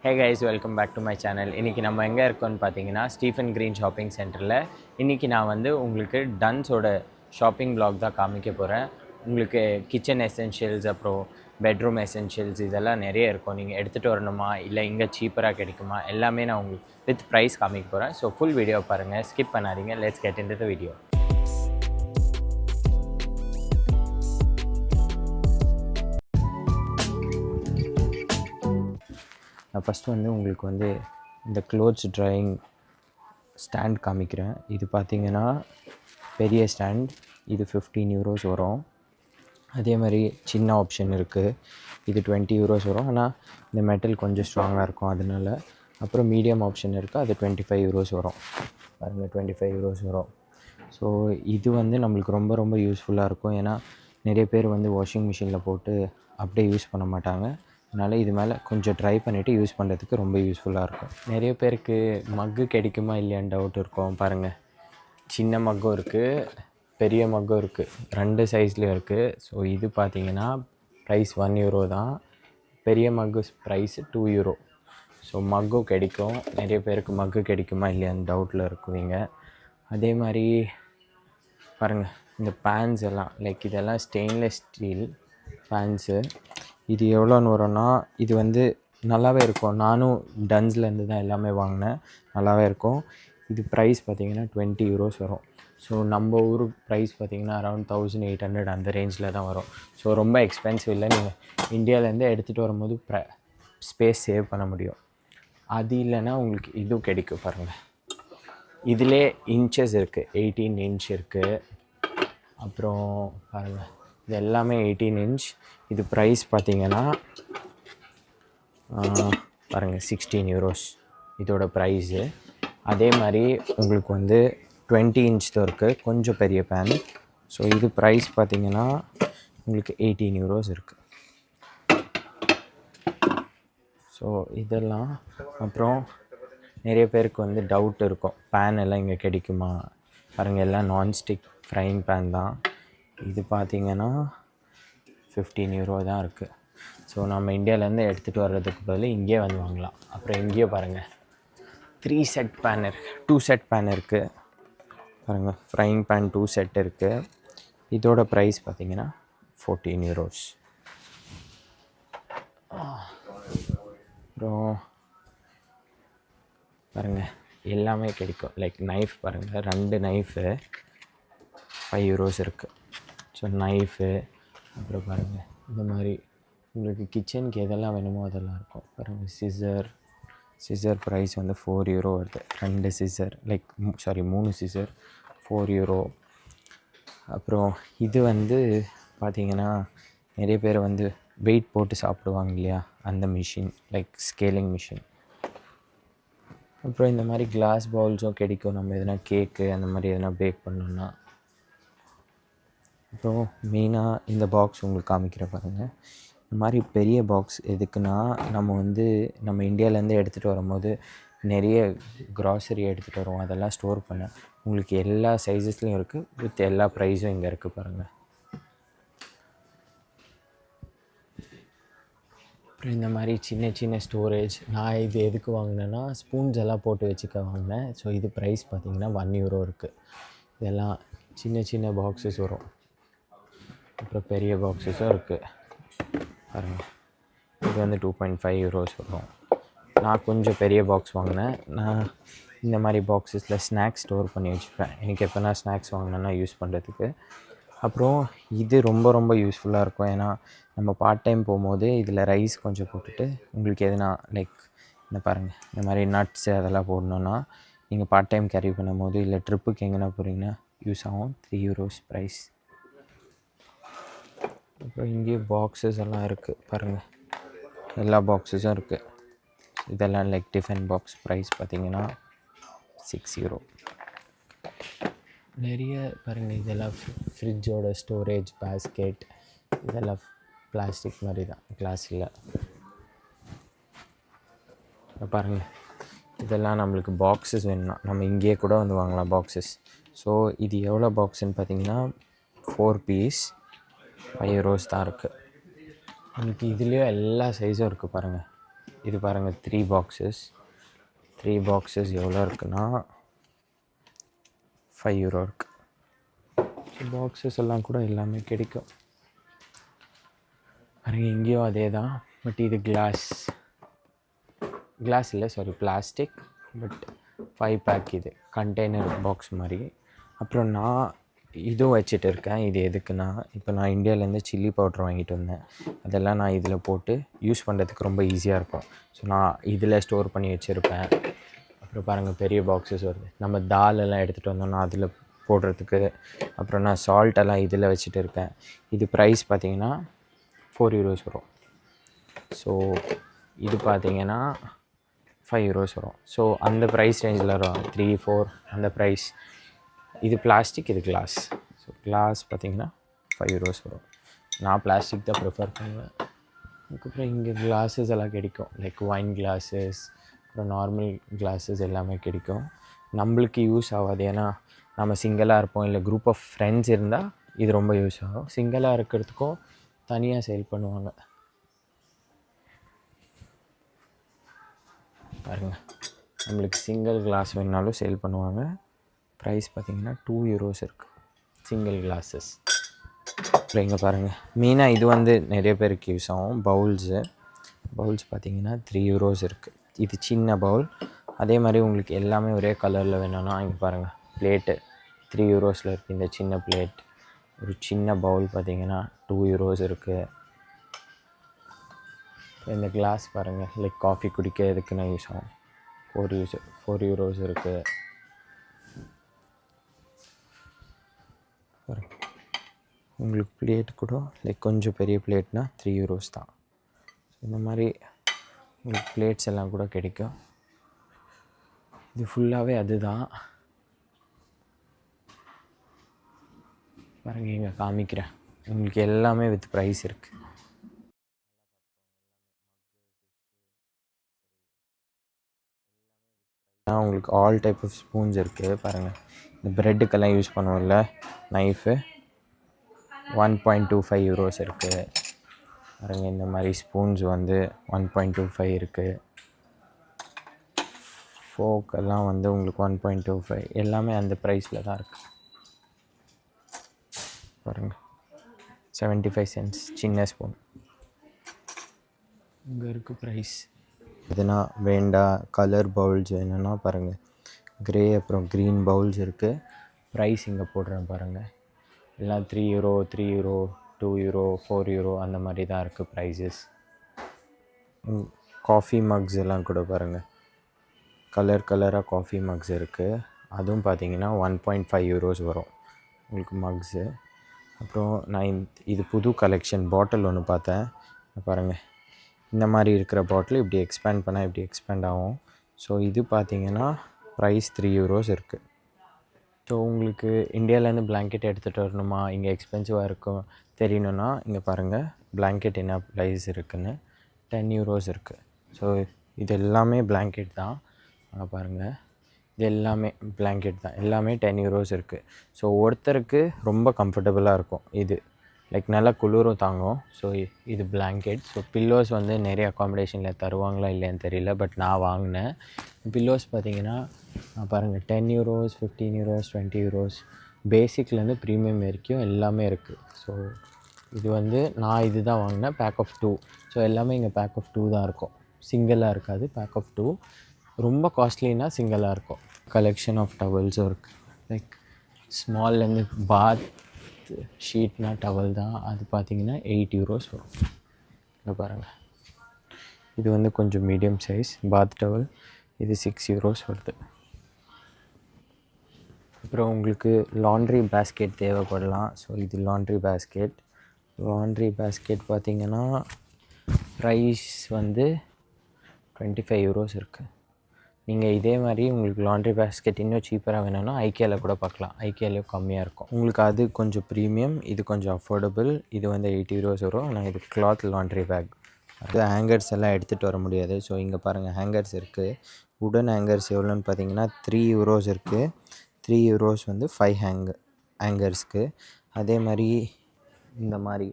Hey guys, welcome back to my channel. இன்றைக்கி நம்ம எங்கே இருக்கோன்னு பார்த்தீங்கன்னா ஸ்டீஃபன் க்ரீன் ஷாப்பிங் சென்டரில். இன்றைக்கி நான் வந்து உங்களுக்கு டன்ஸோட ஷாப்பிங் vlog தான் காமிக்க போகிறேன். உங்களுக்கு கிச்சன் எசென்ஷியல்ஸ் அப்புறம் பெட்ரூம் எசென்ஷியல்ஸ் இதெல்லாம் நிறைய இருக்கும். நீங்கள் எடுத்துகிட்டு வரணுமா இல்லை இங்கே சீப்பராக கிடைக்குமா எல்லாமே நான் உங்களுக்கு வித் ப்ரைஸ் காமிக்க போகிறேன். ஸோ ஃபுல் வீடியோ பாருங்கள், ஸ்கிப் பண்ணாதீங்க. Let's get into the video. நான் ஃபஸ்ட்டு வந்து உங்களுக்கு வந்து இந்த க்ளோத்ஸ் ட்ரையிங் ஸ்டாண்ட் காமிக்கிறேன். இது பார்த்திங்கன்னா பெரிய ஸ்டாண்ட், இது 15 euros வரும். அதே மாதிரி சின்ன ஆப்ஷன் இருக்குது, இது 20 euros வரும். ஆனால் இந்த மெட்டல் கொஞ்சம் ஸ்ட்ராங்காக இருக்கும் அதனால். அப்புறம் மீடியம் ஆப்ஷன் இருக்குது, அது 25 euros வரும். பாருங்கள், 25 euros வரும். ஸோ இது வந்து நம்மளுக்கு ரொம்ப ரொம்ப யூஸ்ஃபுல்லாக இருக்கும். ஏன்னா நிறைய பேர் வந்து வாஷிங் மிஷினில் போட்டு அப்படியே யூஸ் பண்ண மாட்டாங்க. அதனால் இது மேலே கொஞ்சம் ட்ரை பண்ணிவிட்டு யூஸ் பண்ணுறதுக்கு ரொம்ப யூஸ்ஃபுல்லாக இருக்கும். நிறைய பேருக்கு மக்கு கிடைக்குமா இல்லையான்னு டவுட் இருக்கும். பாருங்கள், சின்ன மக்கும் இருக்குது, பெரிய மக்கும் இருக்குது, 2 சைஸ்லேயும் இருக்குது. ஸோ இது பார்த்திங்கன்னா ப்ரைஸ் 1 euro தான். பெரிய மக்கு ப்ரைஸ் 2 euro. ஸோ மக்கும் கிடைக்கும். நிறைய பேருக்கு மக்கு கிடைக்குமா இல்லையான்னு டவுட்டில் இருக்குவீங்க. அதே மாதிரி பாருங்கள், இந்த பேன்ஸ் எல்லாம் இதெல்லாம் ஸ்டெயின்லெஸ் ஸ்டீல் பேன்ஸு. இது எவ்வளோன்னு வரும்னா, இது வந்து நல்லாவே இருக்கும். நானும் டன்ஸ்லேருந்து தான் எல்லாமே வாங்கினேன், நல்லாவே இருக்கும். இது ப்ரைஸ் பார்த்திங்கன்னா 20 euros வரும். ஸோ நம்ம ஊர் ப்ரைஸ் பார்த்திங்கன்னா அரௌண்ட் 1800 அந்த ரேஞ்சில் தான் வரும். ஸோ ரொம்ப எக்ஸ்பென்சிவ் இல்லை. நீங்கள் இந்தியாவிலேருந்து எடுத்துகிட்டு வரும்போது ஸ்பேஸ் சேவ் பண்ண முடியும். அது இல்லைன்னா உங்களுக்கு இதுவும் கிடைக்கும். பாருங்கள், இதிலே இன்ச்சஸ் இருக்குது, 18 inch இருக்குது. அப்புறம் பாருங்கள், இது எல்லாமே 18 inch. இது ப்ரைஸ் பார்த்திங்கன்னா பாருங்கள் 16 euros இதோட ப்ரைஸு. அதே மாதிரி உங்களுக்கு வந்து 20 inch தான் இருக்குது, கொஞ்சம் பெரிய பேன். ஸோ இது ப்ரைஸ் பார்த்திங்கன்னா உங்களுக்கு 18 euros இருக்குது. ஸோ இதெல்லாம். அப்புறம் நிறைய பேருக்கு வந்து டவுட் இருக்கும், பேன் எல்லாம் இங்கே கிடைக்குமா. பாருங்கள், எல்லாம் நான்ஸ்டிக் ஃப்ரைங் பேன் தான். இது பார்த்திங்கன்னா 15 euro தான் இருக்குது. ஸோ நம்ம இந்தியாவிலேருந்து எடுத்துகிட்டு வர்றதுக்கு பதில் இங்கேயே வந்து வாங்கலாம். அப்புறம் இங்கேயே பாருங்கள் 3 set பேன் இருக்குது, 2 set பேன் இருக்குது. பாருங்கள், ஃப்ரைங் பேன் 2 set இருக்குது. இதோட ப்ரைஸ் பார்த்திங்கன்னா 14 euros. அப்புறம் பாருங்கள், எல்லாமே கிடைக்கும். நைஃப் பாருங்கள், 2 நைஃபு 5 euros இருக்குது. So knife. அப்புறம் பாருங்கள், இந்த மாதிரி உங்களுக்கு கிச்சனுக்கு எதெல்லாம் வேணுமோ அதெல்லாம் இருக்கும். பாருங்கள், சிசர் ப்ரைஸ் வந்து 4 euro வருது. 2 சிசர் 3 சிசர் 4 euro. அப்புறம் இது வந்து பார்த்திங்கன்னா நிறைய பேர் வந்து வெயிட் போட்டு சாப்பிடுவாங்க இல்லையா, அந்த மிஷின் ஸ்கேலிங் மிஷின். அப்புறம் இந்த மாதிரி கிளாஸ் பவுல்ஸும் கிடைக்கும், நம்ம எதனா கேக்கு அந்த மாதிரி எதனா பேக் பண்ணோன்னா. அப்புறம் மெயினாக இந்த பாக்ஸ் உங்களுக்கு காமிக்கிற பாருங்கள். இந்த மாதிரி பெரிய பாக்ஸ் எதுக்குன்னா, நம்ம இந்தியாவிலேருந்து எடுத்துகிட்டு வரும்போது நிறைய க்ராசரி எடுத்துகிட்டு வருவோம், அதெல்லாம் ஸ்டோர் பண்ண. உங்களுக்கு எல்லா சைஸஸ்லேயும் இருக்குது, வித் எல்லா ப்ரைஸும் இங்கே இருக்குது. பாருங்கள். அப்புறம் இந்த மாதிரி சின்ன சின்ன ஸ்டோரேஜ். நான் இது எதுக்கு வாங்கினேன்னா, ஸ்பூன்ஸ் எல்லாம் போட்டு வச்சுக்க வாங்கினேன். ஸோ இது ப்ரைஸ் பார்த்திங்கன்னா 1 euro இருக்குது. இதெல்லாம் சின்ன சின்ன பாக்ஸஸ் வரும். அப்புறம் பெரிய பாக்ஸஸும் இருக்குது. பாருங்கள், இது வந்து 2.5 euros வரும். நான் கொஞ்சம் பெரிய பாக்ஸ் வாங்கினேன். நான் இந்த மாதிரி பாக்ஸஸில் ஸ்நாக்ஸ் ஸ்டோர் பண்ணி வச்சுப்பேன், எனக்கு எப்போனா ஸ்நாக்ஸ் வாங்கினேன்னா யூஸ் பண்ணுறதுக்கு. அப்புறம் இது ரொம்ப ரொம்ப யூஸ்ஃபுல்லாக இருக்கும். ஏன்னா நம்ம பார்ட் டைம் போகும்போது இதில் ரைஸ் கொஞ்சம் போட்டுட்டு உங்களுக்கு எதுனா இந்த பாருங்கள், இந்த மாதிரி நட்ஸு அதெல்லாம் போடணுன்னா நீங்கள் பார்ட் டைம் கேரி பண்ணும் போது இல்லை ட்ரிப்புக்கு எங்கேனா போகிறீங்கன்னா யூஸ் ஆகும். 3 euros ப்ரைஸ். அப்புறம் இங்கேயே பாக்ஸஸ் எல்லாம் இருக்குது. பாருங்கள், எல்லா பாக்ஸஸும் இருக்குது. இதெல்லாம் டிஃபன் பாக்ஸ். ப்ரைஸ் பார்த்திங்கன்னா 6 euro. நிறைய பாருங்கள், இதெல்லாம் ஃப்ரிட்ஜோட ஸ்டோரேஜ் பேஸ்கெட். இதெல்லாம் பிளாஸ்டிக் மாதிரி தான், கிளாஸ் இல்லை. பாருங்கள், இதெல்லாம் நம்மளுக்கு பாக்ஸஸ் வேணும்னா நம்ம இங்கேயே கூட வந்து வாங்கலாம் பாக்ஸஸ். ஸோ இது எவ்வளோ பாக்ஸுன்னு பார்த்திங்கன்னா 4 piece 5 euros தான் இருக்குது. உங்களுக்கு இதுலேயே எல்லா சைஸும் இருக்குது. பாருங்கள், இது பாருங்கள் 3 பாக்ஸஸ். 3 பாக்ஸஸ் எவ்வளோ இருக்குன்னா €5 இருக்குது. பாக்ஸஸ் எல்லாம் கூட எல்லாமே கிடைக்கும். பாருங்கள் இங்கேயும் அதே தான், பட் இது கிளாஸ் இல்லை, சாரி, பிளாஸ்டிக். பட் 5 பேக் இது கண்டெய்னர் பாக்ஸ் மாதிரி. அப்புறம் நான் இதுவும் வச்சுட்டு இருக்கேன். இது எதுக்குன்னா, இப்போ நான் இந்தியாவிலேருந்து சில்லி பவுட்ரு வாங்கிட்டு வந்தேன். அதெல்லாம் நான் இதில் போட்டு யூஸ் பண்ணுறதுக்கு ரொம்ப ஈஸியாக இருக்கும். ஸோ நான் இதில் ஸ்டோர் பண்ணி வச்சுருப்பேன். அப்புறம் பாருங்கள் பெரிய பாக்ஸஸ் வருது. நம்ம தாலெல்லாம் எடுத்துகிட்டு வந்தோம்னா அதில் போடுறதுக்கு. அப்புறம் நான் சால்ட்டெல்லாம் இதில் வச்சுட்டு இருக்கேன். இது ப்ரைஸ் பார்த்திங்கன்னா €4 வரும். ஸோ இது பார்த்திங்கன்னா €5 வரும். ஸோ அந்த ப்ரைஸ் ரேஞ்சில் வரும், 3, 4 அந்த ப்ரைஸ். இது பிளாஸ்டிக், இது கிளாஸ். ஸோ கிளாஸ் பார்த்திங்கன்னா €5 வரும். நான் பிளாஸ்டிக் தான் ப்ரிஃபர் பண்ணுவேன். அதுக்கப்புறம் இங்கே கிளாஸஸ் எல்லாம் கிடைக்கும், லைக் ஒயின் கிளாஸஸ், அப்புறம் நார்மல் கிளாஸஸ் எல்லாமே கிடைக்கும். நம்மளுக்கு யூஸ் ஆகாது, ஏன்னா நம்ம சிங்கிளாக இருப்போம், இல்லை குரூப் ஆஃப் ஃப்ரெண்ட்ஸ் இருந்தால் இது ரொம்ப யூஸ் ஆகும். சிங்கிளாக இருக்கிறதுக்கும் தனியாக சேல் பண்ணுவாங்க. பாருங்கள், நம்மளுக்கு சிங்கிள் கிளாஸ் வேணுனாலும் சேல் பண்ணுவாங்க. ப்ரைஸ் பார்த்திங்கன்னா €2 இருக்குது சிங்கிள் கிளாஸஸ். அப்புறம் இங்கே பாருங்கள், மெயினாக இது வந்து நிறைய பேருக்கு யூஸ் ஆகும். பவுல்ஸ் பார்த்திங்கன்னா €3 இருக்குது. இது சின்ன பவுல். அதே மாதிரி உங்களுக்கு எல்லாமே ஒரே கலரில் வேணும்னா இங்கே பாருங்கள், பிளேட்டு €3 இருக்குது. இந்த சின்ன பிளேட், ஒரு சின்ன பவுல் பார்த்திங்கன்னா €2 இருக்குது. இந்த கிளாஸ் பாருங்கள், லைக் காஃபி குடிக்க எதுக்குன்னு யூஸ் ஆகும், €4 இருக்குது. உங்களுக்கு பிளேட் கூட லைக் கொஞ்சம் பெரிய பிளேட்னா €3 தான். இந்த மாதிரி உங்களுக்கு பிளேட்ஸ் எல்லாம் கூட கிடைக்கும். இது ஃபுல்லாகவே அதுதான். பாருங்க, இங்கே காமிக்கிறேன் உங்களுக்கு எல்லாமே வித் ப்ரைஸ் இருக்குது. உங்களுக்கு ஆல் டைப் ஆஃப் ஸ்பூன்ஸ் இருக்குது. பாருங்கள், இந்த ப்ரெட்டுக்கெல்லாம் யூஸ் பண்ணுவோம்ல நைஃபு, €1.25 இருக்குது. பாருங்கள், இந்த மாதிரி ஸ்பூன்ஸ் வந்து 1.25 இருக்குது. ஃபோக்கெல்லாம் வந்து உங்களுக்கு 1.25, எல்லாமே அந்த ப்ரைஸில் தான் இருக்குது. பாருங்கள், 75 cents சின்ன ஸ்பூன். இங்கே இருக்குது ப்ரைஸ். எதுனா வேண்டாம் கலர் பவுல்ஸ் வேணும்னா பாருங்கள், க்ரே அப்புறம் க்ரீன் பவுல்ஸ் இருக்குது. ப்ரைஸ் இங்கே போடுறேன் பாருங்கள், எல்லாம் €3, €3, €2, €4 அந்த மாதிரி தான் இருக்குது ப்ரைஸஸ். காஃபி மக்ஸ் எல்லாம் கூட பாருங்கள், கலராக காஃபி மக்ஸ் இருக்குது. அதுவும் பார்த்தீங்கன்னா €1.5 வரும் உங்களுக்கு மக்ஸு. அப்புறம் நான் இது புது கலெக்ஷன் பாட்டில் ஒன்று பார்த்தேன். பாருங்கள், இந்த மாதிரி இருக்கிற பாட்டில் இப்படி எக்ஸ்பேண்ட் பண்ணால் இப்படி எக்ஸ்பேண்ட் ஆகும். ஸோ இது பார்த்தீங்கன்னா ப்ரைஸ் €3 இருக்குது. ஸோ உங்களுக்கு இந்தியாவிலேருந்து பிளாங்கெட் எடுத்துகிட்டு வரணுமா, இங்கே எக்ஸ்பென்சிவாக இருக்கும் தெரியணுன்னா இங்கே பாருங்கள், பிளாங்கெட் என்ன ப்ரைஸ் இருக்குதுன்னு €10 இருக்குது. ஸோ இது எல்லாமே பிளாங்கெட் தான். அங்கே பாருங்கள், இது எல்லாமே பிளாங்கெட் தான், எல்லாமே €10 இருக்குது. ஸோ ஒருத்தருக்கு ரொம்ப கம்ஃபர்டபுளாக இருக்கும் இது, லைக் நல்லா குளிரும் தாங்கும். ஸோ இது பிளாங்கெட். ஸோ பில்லோஸ் வந்து நிறைய அக்காமடேஷனில் தருவாங்களா இல்லைன்னு தெரியல, பட் நான் வாங்கினேன். பில்லோஸ் பார்த்தீங்கன்னா பாருங்கள், €10, €15, €20, பேசிக்லேருந்து ப்ரீமியம் வரைக்கும் எல்லாமே இருக்குது. ஸோ இது வந்து நான் இது தான் வாங்கினேன், பேக் ஆஃப் 2. ஸோ எல்லாமே இங்கே பேக் ஆஃப் 2 தான் இருக்கும், சிங்கிளாக இருக்காது. பேக் ஆஃப் 2 ரொம்ப காஸ்ட்லின்னா சிங்கிளாக இருக்கும். கலெக்ஷன் ஆஃப் டவல்ஸும் இருக்குது, லைக் ஸ்மால்லேருந்து பாத் ஷீட்னா டவல் தான், அது பார்த்திங்கன்னா €8 வரும். இங்கே பாருங்கள், இது வந்து கொஞ்சம் மீடியம் சைஸ் பாத் டவல், இது €6 வருது. அப்புறம் உங்களுக்கு லாண்ட்ரி பேஸ்கெட் தேவைப்படலாம். ஸோ இது லாண்ட்ரி பேஸ்கெட் பார்த்திங்கன்னா ப்ரைஸ் வந்து €25 இருக்குது. நீங்கள் இதே மாதிரி உங்களுக்கு லாண்ட்ரி பேஸ்கெட் இன்னும் சீப்பராக வேணும்னா ஐக்கியாவில் கூட பார்க்கலாம், ஐக்கியாவிலையும் கம்மியாக இருக்கும். உங்களுக்கு அது கொஞ்சம் ப்ரீமியம், இது கொஞ்சம் அஃபோர்டபுள். இது வந்து €8 வரும். ஆனால் இது கிளாத் லாண்ட்ரி பேக். அது ஹேங்கர்ஸ் எல்லாம் எடுத்துகிட்டு வர முடியாது. ஸோ இங்கே பாருங்கள், ஹேங்கர்ஸ் இருக்குது. உடன் ஹேங்கர்ஸ் எவ்வளோன்னு பார்த்தீங்கன்னா €3 இருக்குது. €3 வந்து 5 ஹேங்கர்ஸ்க்கு. அதே மாதிரி இந்த மாதிரி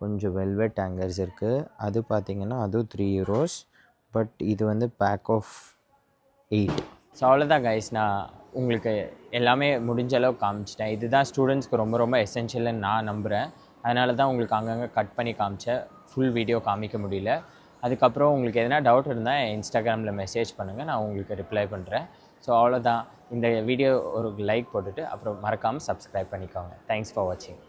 கொஞ்சம் வெல்வெட் ஹேங்கர்ஸ் இருக்குது. அது பார்த்திங்கன்னா அதுவும் €3. பட் இது வந்து பேக் ஆஃப் 8. ஸோ அவ்வளோதான் கைஸ், நான் உங்களுக்கு எல்லாமே முடிஞ்ச அளவு காமிச்சிட்டேன். இதுதான் ஸ்டூடெண்ட்ஸ்க்கு ரொம்ப ரொம்ப எசென்ஷியல்னு நான் நம்புகிறேன். அதனால தான் உங்களுக்கு அங்கங்கே கட் பண்ணி காமிச்சேன், ஃபுல் வீடியோ காமிக்க முடியல. அதுக்கப்புறம் உங்களுக்கு எதனா டவுட் இருந்தால் இன்ஸ்டாகிராமில் மெசேஜ் பண்ணுங்கள், நான் உங்களுக்கு ரிப்ளை பண்ணுறேன். ஸோ அவ்வளோதான், இந்த வீடியோ ஒரு லைக் போட்டுட்டு அப்புறம் மறக்காமல் சப்ஸ்கிரைப் பண்ணிக்கோங்க. தேங்க்ஸ் ஃபார் வாட்சிங்.